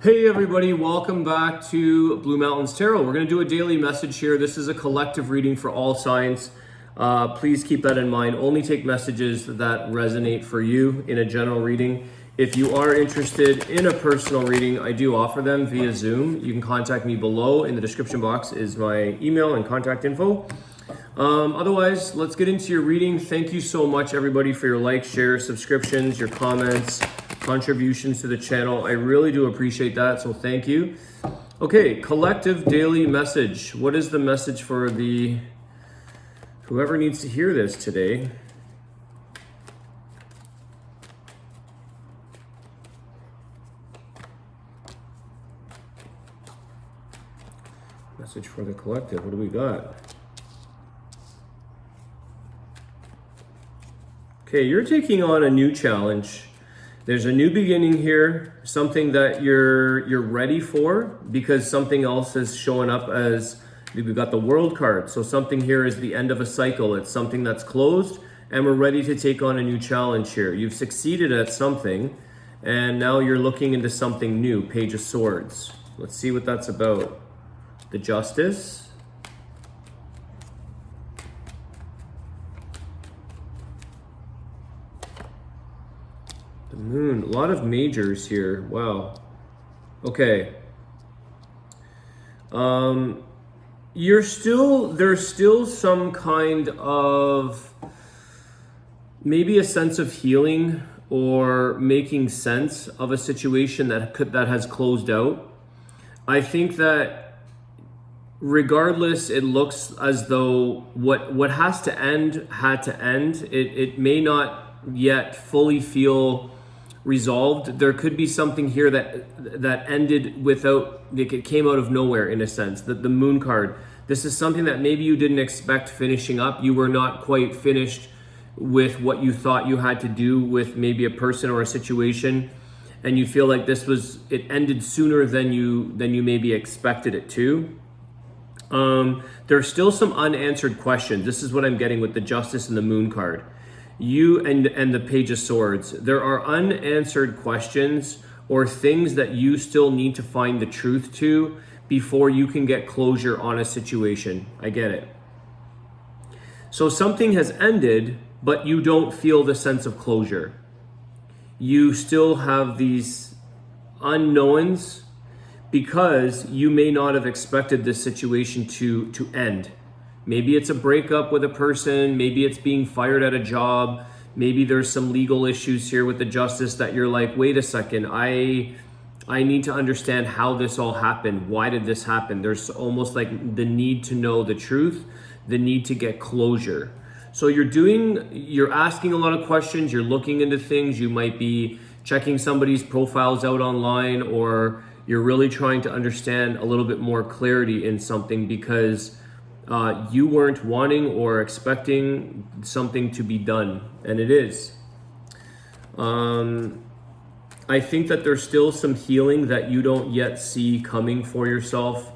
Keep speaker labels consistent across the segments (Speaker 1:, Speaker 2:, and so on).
Speaker 1: Hey everybody, welcome back to Blue Mountains Tarot. We're going to do a daily message here. This is a collective reading for all signs. Please keep that in mind. Only take messages that resonate for you in a general reading. If you are interested in a personal reading, I do offer them via Zoom. You can contact me below. In the description box is my email and contact info. Otherwise, let's get into your reading. Thank you so much everybody for your likes, shares, subscriptions, your comments, contributions to the channel. I really do appreciate that, so thank you. Okay, collective daily message. What is the message for whoever needs to hear this today? Message for the collective. What do we got? Okay, you're taking on a new challenge. There's a new beginning here, something that you're ready for because something else is showing up as, we've got the World card. So something here is the end of a cycle. It's something that's closed and we're ready to take on a new challenge here. You've succeeded at something and now you're looking into something new, Page of Swords. Let's see what that's about. The Justice. The Moon, a lot of majors here. Wow. Okay. There's still some kind of maybe a sense of healing or making sense of a situation that has closed out. I think that regardless, it looks as though what has to end had to end. It may not yet fully feel resolved. There could be something here that ended without, like it came out of nowhere in a sense. The Moon card. This is something that maybe you didn't expect finishing up. You were not quite finished with what you thought you had to do with maybe a person or a situation, and you feel like it ended sooner than you maybe expected it to. There's still some unanswered questions. This is what I'm getting with the Justice and the Moon card. You and the Page of Swords, there are unanswered questions or things that you still need to find the truth to before you can get closure on a situation. I get it. So something has ended, but you don't feel the sense of closure. You still have these unknowns because you may not have expected this situation to end. Maybe it's a breakup with a person, maybe it's being fired at a job, maybe there's some legal issues here with the Justice that you're like, wait a second, I need to understand how this all happened. Why did this happen? There's almost like the need to know the truth, the need to get closure. So you're asking a lot of questions, you're looking into things, you might be checking somebody's profiles out online, or you're really trying to understand a little bit more clarity in something because you weren't wanting or expecting something to be done, and it is. I think that there's still some healing that you don't yet see coming for yourself.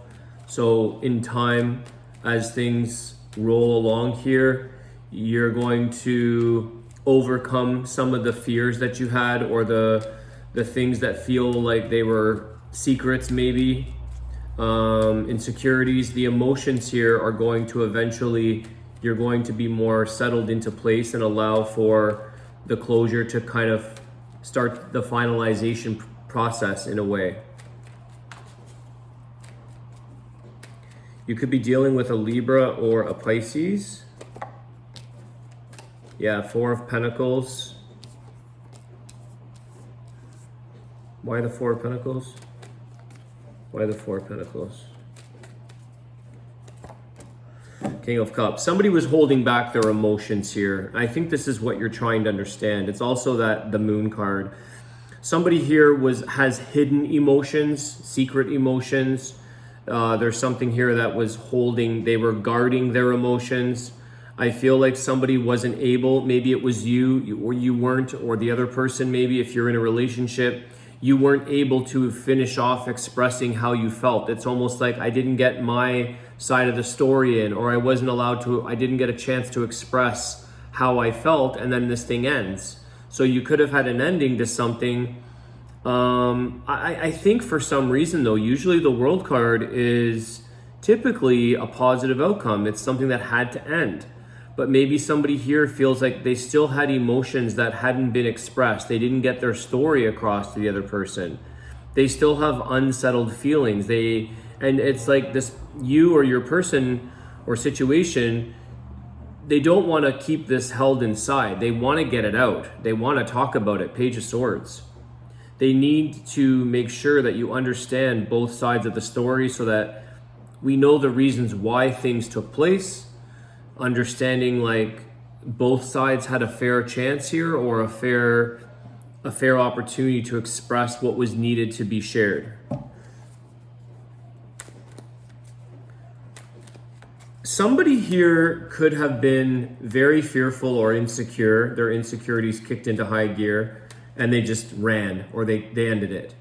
Speaker 1: So in time, as things roll along here, you're going to overcome some of the fears that you had, or the things that feel like they were secrets maybe. Insecurities. The emotions here are going to eventually, you're going to be more settled into place and allow for the closure to kind of start the finalization process in a way. You could be dealing with a Libra or a Pisces. Yeah, Four of Pentacles. Why the Four of Pentacles? Why the Four of Pentacles? King of Cups. Somebody was holding back their emotions here. I think this is what you're trying to understand. It's also that the Moon card. Somebody here has hidden emotions, secret emotions. There's something here that was holding, they were guarding their emotions. I feel like somebody wasn't able, maybe it was you or you weren't, or the other person, maybe if you're in a relationship, you weren't able to finish off expressing how you felt. It's almost like I didn't get my side of the story in, or I didn't get a chance to express how I felt, and then this thing ends. So you could have had an ending to something I think for some reason though, usually the World card is typically a positive outcome. It's something that had to end. But maybe somebody here feels like they still had emotions that hadn't been expressed. They didn't get their story across to the other person. They still have unsettled feelings. And it's like this, you or your person or situation, they don't want to keep this held inside. They want to get it out. They want to talk about it. Page of Swords. They need to make sure that you understand both sides of the story so that we know the reasons why things took place. Understanding like both sides had a fair chance here or a fair opportunity to express what was needed to be shared. Somebody here could have been very fearful or insecure. Their insecurities kicked into high gear and they just ran or they ended it.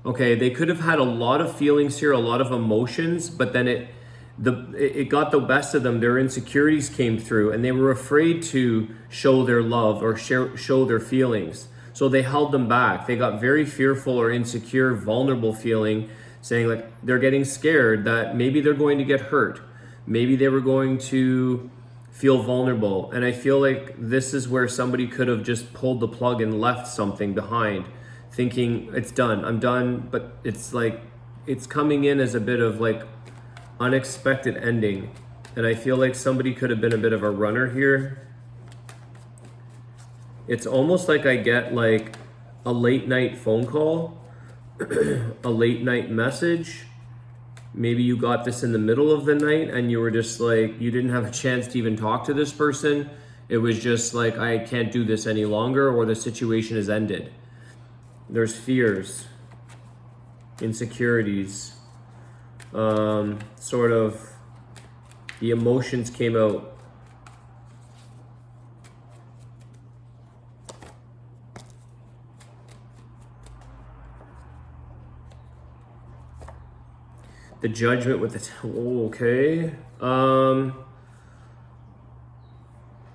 Speaker 1: Okay, they could have had a lot of feelings here, a lot of emotions, but then it got the best of them. Their insecurities came through and they were afraid to show their love or show their feelings. So they held them back. They got very fearful or insecure, vulnerable feeling, saying like they're getting scared that maybe they're going to get hurt. Maybe they were going to feel vulnerable. And I feel like this is where somebody could have just pulled the plug and left something behind, thinking it's done, I'm done. But it's like, it's coming in as a bit of like unexpected ending. And I feel like somebody could have been a bit of a runner here. It's almost like I get like a late night phone call, a late night message. Maybe you got this in the middle of the night and you were just like, you didn't have a chance to even talk to this person. It was just like, I can't do this any longer, or the situation has ended. There's fears, insecurities, sort of the emotions came out. The Judgment with the, okay.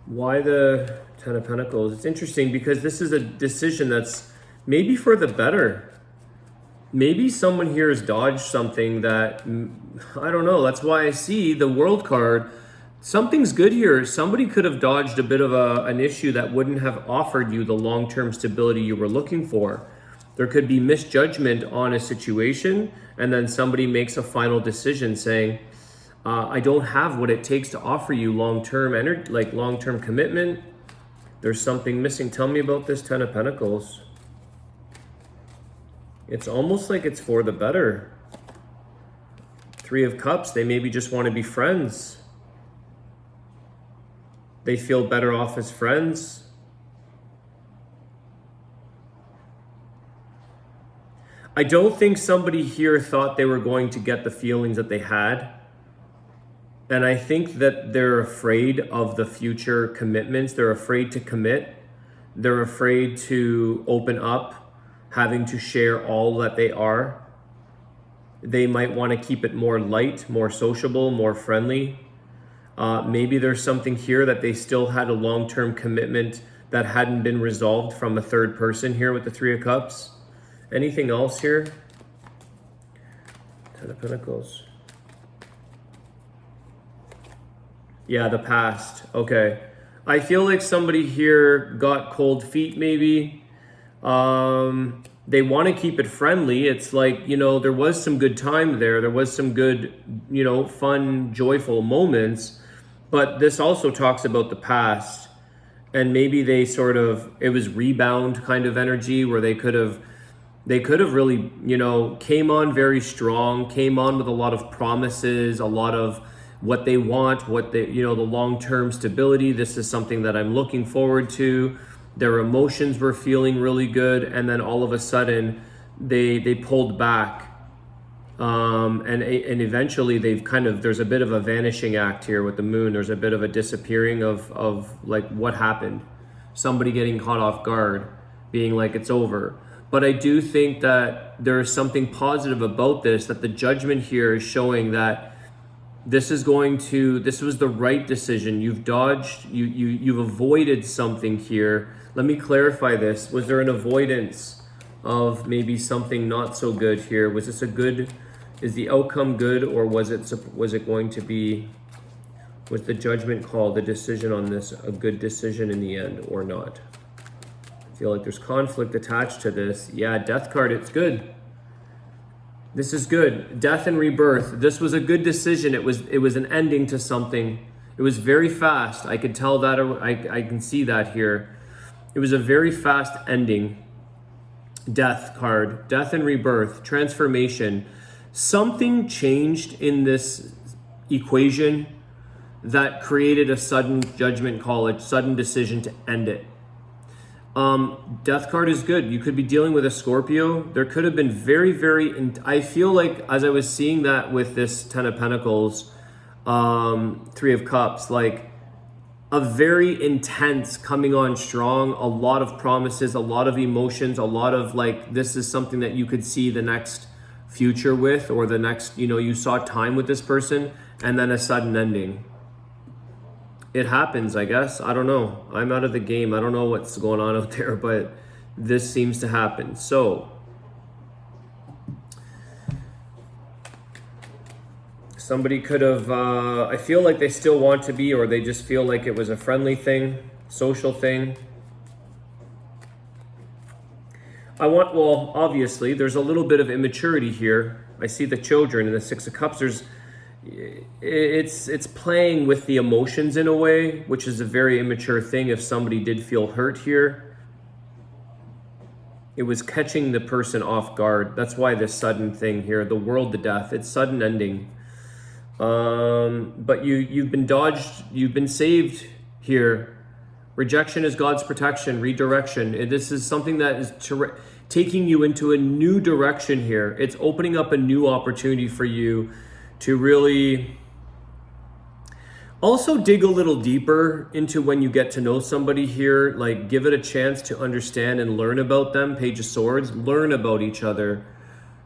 Speaker 1: Why the Ten of Pentacles? It's interesting because this is a decision that's maybe for the better. Maybe someone here has dodged something that, I don't know. That's why I see the World card. Something's good here. Somebody could have dodged a bit of an issue that wouldn't have offered you the long-term stability you were looking for. There could be misjudgment on a situation, and then somebody makes a final decision saying, I don't have what it takes to offer you long-term energy, like long-term commitment. There's something missing. Tell me about this Ten of Pentacles. It's almost like it's for the better. Three of Cups, they maybe just want to be friends. They feel better off as friends. I don't think somebody here thought they were going to get the feelings that they had. And I think that they're afraid of the future commitments. They're afraid to commit. They're afraid to open up, having to share all that they are. They might want to keep it more light, more sociable, more friendly. Maybe there's something here that they still had a long-term commitment that hadn't been resolved from a third person here with the Three of Cups. Anything else here? Ten of Pentacles. Yeah, the past. Okay. I feel like somebody here got cold feet maybe. They want to keep it friendly. It's like, you know, there was some good time there. There was some good, you know, fun, joyful moments. But this also talks about the past. And maybe they sort of, it was rebound kind of energy where they could have really, you know, came on very strong, came on with a lot of promises, a lot of what they want, what they, you know, the long-term stability. This is something that I'm looking forward to. Their emotions were feeling really good. And then all of a sudden they pulled back. And eventually they've kind of, there's a bit of a vanishing act here with the moon. There's a bit of a disappearing of like what happened. Somebody getting caught off guard, being like, it's over. But I do think that there is something positive about this, that the Judgment here is showing that this was the right decision. You've dodged, you've avoided something here. Let me clarify this. Was there an avoidance of maybe something not so good here. Was this a good, is the outcome good, or was it going to be, was the judgment call, the decision on this, a good decision in the end or not? I feel like there's conflict attached to this. Yeah, death card, it's good. This is good. Death and rebirth. This was a good decision. It was an ending to something. It was very fast. I could tell that, I can see that here. It was a very fast ending. Death card. Death and rebirth. Transformation. Something changed in this equation that created a sudden judgment call, a sudden decision to end it. Death card is good. You could be dealing with a Scorpio. There could have been I feel like as I was seeing that with this Ten of Pentacles, Three of Cups, like a very intense coming on strong, a lot of promises, a lot of emotions, a lot of like, this is something that you could see the next future with, or the next, you saw time with this person, and then a sudden ending. It happens, I guess. I don't know. I'm out of the game. I don't know what's going on out there, but this seems to happen. So, somebody could have, I feel like they still want to be, or they just feel like it was a friendly thing, social thing. Well, obviously, there's a little bit of immaturity here. I see the children in the Six of Cups. It's playing with the emotions in a way, which is a very immature thing. If somebody did feel hurt here, it was catching the person off guard. That's why this sudden thing here, the world to death, it's sudden ending. But you've been dodged, you've been saved here. Rejection is God's protection, redirection. This is something that is taking you into a new direction here. It's opening up a new opportunity for you to really also dig a little deeper into when you get to know somebody here, like give it a chance to understand and learn about them. Page of Swords, learn about each other,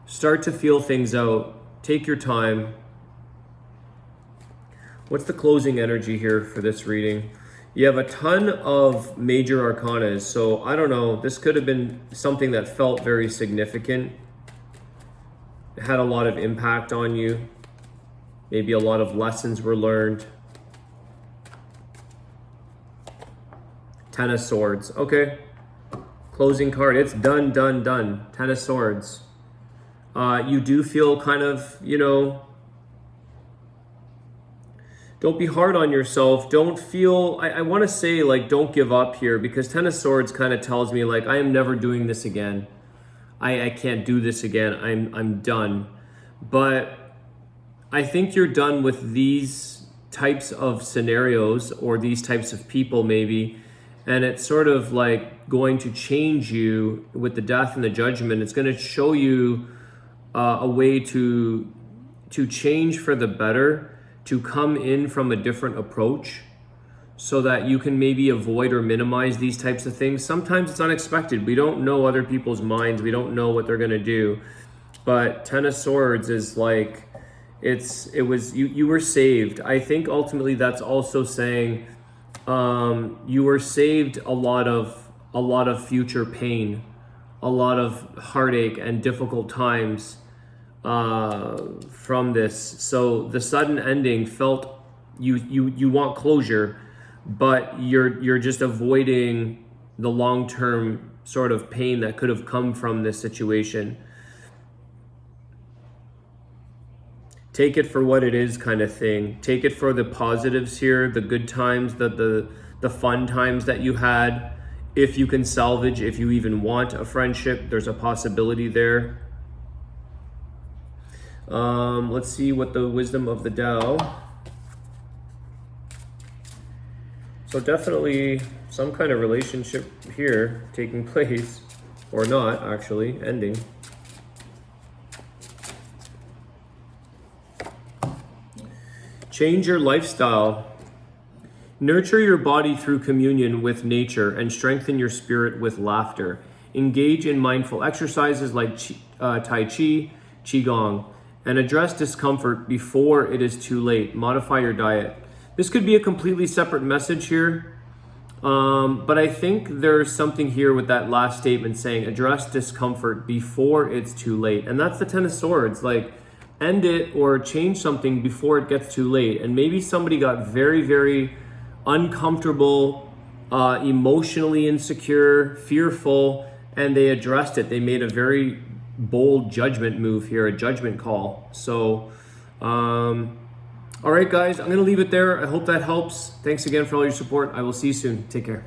Speaker 1: start to feel things out, take your time. What's the closing energy here for this reading? You have a ton of major arcana, so I don't know, this could have been something that felt very significant. It had a lot of impact on you. Maybe a lot of lessons were learned. Ten of Swords. Okay. Closing card. It's done, done, done. Ten of Swords. You do feel kind of, don't be hard on yourself. Don't feel, I want to say, like, don't give up here, because Ten of Swords kind of tells me, like, I am never doing this again. I can't do this again. I'm done. But I think you're done with these types of scenarios, or these types of people maybe, and it's sort of like going to change you with the death and the judgment. It's going to show you a way to change for the better, to come in from a different approach so that you can maybe avoid or minimize these types of things. Sometimes it's unexpected. We don't know other people's minds. We don't know what they're going to do. But Ten of Swords is like, you were saved. I think ultimately that's also saying you were saved a lot of future pain, a lot of heartache and difficult times from this. So the sudden ending felt you want closure, but you're just avoiding the long-term sort of pain that could have come from this situation. Take it for what it is, kind of thing. Take it for the positives here, the good times, the fun times that you had. If you can salvage, if you even want a friendship, there's a possibility there. Let's see what the wisdom of the Tao. So definitely some kind of relationship here taking place, or not actually, ending. Change your lifestyle. Nurture your body through communion with nature and strengthen your spirit with laughter. Engage in mindful exercises like Tai Chi, Qigong, and address discomfort before it is too late. Modify your diet. This could be a completely separate message here. But I think there's something here with that last statement saying address discomfort before it's too late. And that's the Ten of Swords. Like, end it or change something before it gets too late. And maybe somebody got very, very uncomfortable, emotionally insecure, fearful, and they addressed it. They made a very bold judgment move here, a judgment call. So, all right, guys, I'm going to leave it there. I hope that helps. Thanks again for all your support. I will see you soon. Take care.